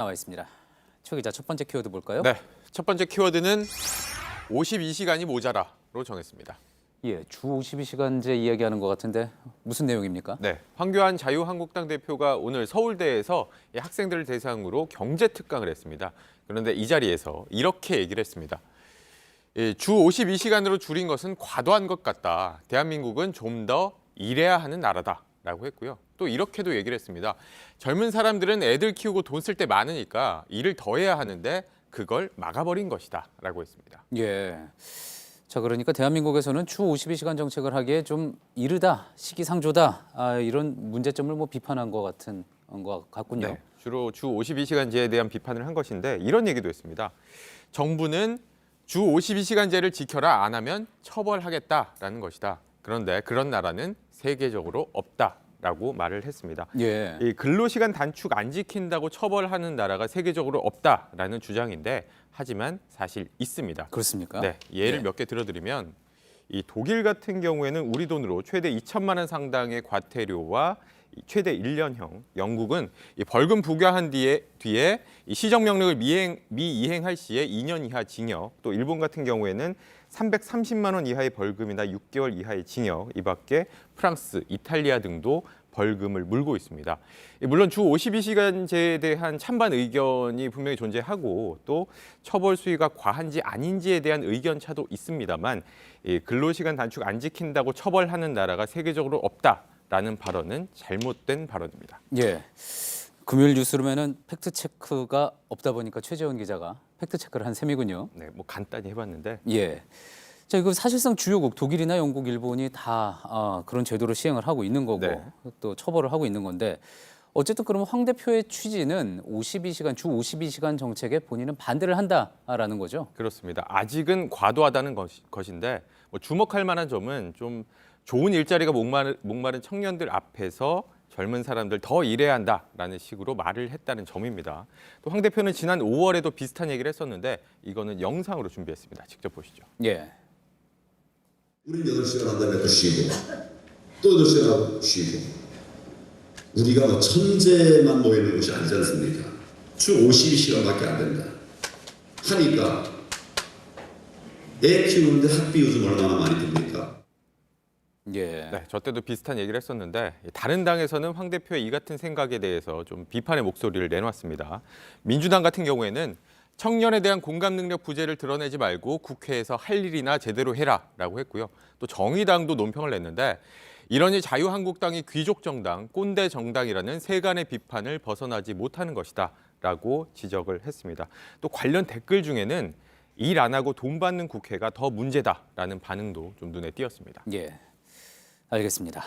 나와 있습니다. 최 기자, 첫 번째 키워드 볼까요? 네, 첫 번째 키워드는 52시간이 모자라로 정했습니다. 예, 주 52시간제 이야기하는 것 같은데 무슨 내용입니까? 네, 황교안 자유한국당 대표가 오늘 서울대에서 학생들을 대상으로 경제 특강을 했습니다. 그런데 이 자리에서 이렇게 얘기를 했습니다. 주 52시간으로 줄인 것은 과도한 것 같다. 대한민국은 좀 더 일해야 하는 나라다라고 했고요. 또 이렇게도 얘기를 했습니다. 젊은 사람들은 애들 키우고 돈 쓸 때 많으니까 일을 더 해야 하는데 그걸 막아버린 것이다라고 했습니다. 예. 자, 그러니까 대한민국에서는 주 52시간 정책을 하기에 좀 이르다, 시기상조다, 이런 문제점을 비판한 것 같은 것 같군요. 네, 주로 주 52시간제에 대한 비판을 한 것인데 이런 얘기도 했습니다. 정부는 주 52시간제를 지켜라, 안 하면 처벌하겠다라는 것이다. 그런데 그런 나라는 세계적으로 없다라고 말을 했습니다. 예. 이 근로시간 단축 안 지킨다고 처벌하는 나라가 세계적으로 없다라는 주장인데 하지만 사실 있습니다. 그렇습니까? 네, 예를 예. 몇 개 들어드리면 이 독일 같은 경우에는 우리 돈으로 최대 2천만 원 상당의 과태료와 최대 1년형, 영국은 이 벌금 부과한 뒤에 이 시정 명령을 미이행할 시에 2년 이하 징역, 또 일본 같은 경우에는 330만 원 이하의 벌금이나 6개월 이하의 징역, 이 밖에 프랑스, 이탈리아 등도 벌금을 물고 있습니다. 물론 주 52시간제에 대한 찬반 의견이 분명히 존재하고 또 처벌 수위가 과한지 아닌지에 대한 의견 차도 있습니다만 근로시간 단축 안 지킨다고 처벌하는 나라가 세계적으로 없다라는 발언은 잘못된 발언입니다. 예. 금요일 뉴스룸에는 팩트체크가 없다 보니까 최재원 기자가 팩트체크를 한 셈이군요. 네, 간단히 해봤는데. 예. 자, 이거 사실상 주요국 독일이나 영국, 일본이 다 그런 제도를 시행을 하고 있는 거고 네. 또 처벌을 하고 있는 건데 어쨌든 그러면 황 대표의 취지는 주 52시간 정책에 본인은 반대를 한다라는 거죠. 그렇습니다. 아직은 과도하다는 것인데 주목할 만한 점은 좀 좋은 일자리가 목마른 청년들 앞에서 젊은 사람들 더 일해야 한다라는 식으로 말을 했다는 점입니다. 또 황 대표는 지난 5월에도 비슷한 얘기를 했었는데 이거는 영상으로 준비했습니다. 직접 보시죠. 예. 우린 8시간 한다음에 또 쉬고 또 8시간 쉬고 우리가 천재만 모이는 것이 아니지 않습니까? 주 52시간밖에 안 된다 하니까 애 키우는데 학비 요즘 얼마나 많이 듭니까? 예. 네, 저 때도 비슷한 얘기를 했었는데 다른 당에서는 황 대표의 이 같은 생각에 대해서 좀 비판의 목소리를 내놨습니다. 민주당 같은 경우에는 청년에 대한 공감 능력 부재를 드러내지 말고 국회에서 할 일이나 제대로 해라라고 했고요. 또 정의당도 논평을 냈는데 이러니 자유한국당이 귀족 정당, 꼰대 정당이라는 세간의 비판을 벗어나지 못하는 것이다라고 지적을 했습니다. 또 관련 댓글 중에는 일 안 하고 돈 받는 국회가 더 문제다라는 반응도 좀 눈에 띄었습니다. 예. 알겠습니다.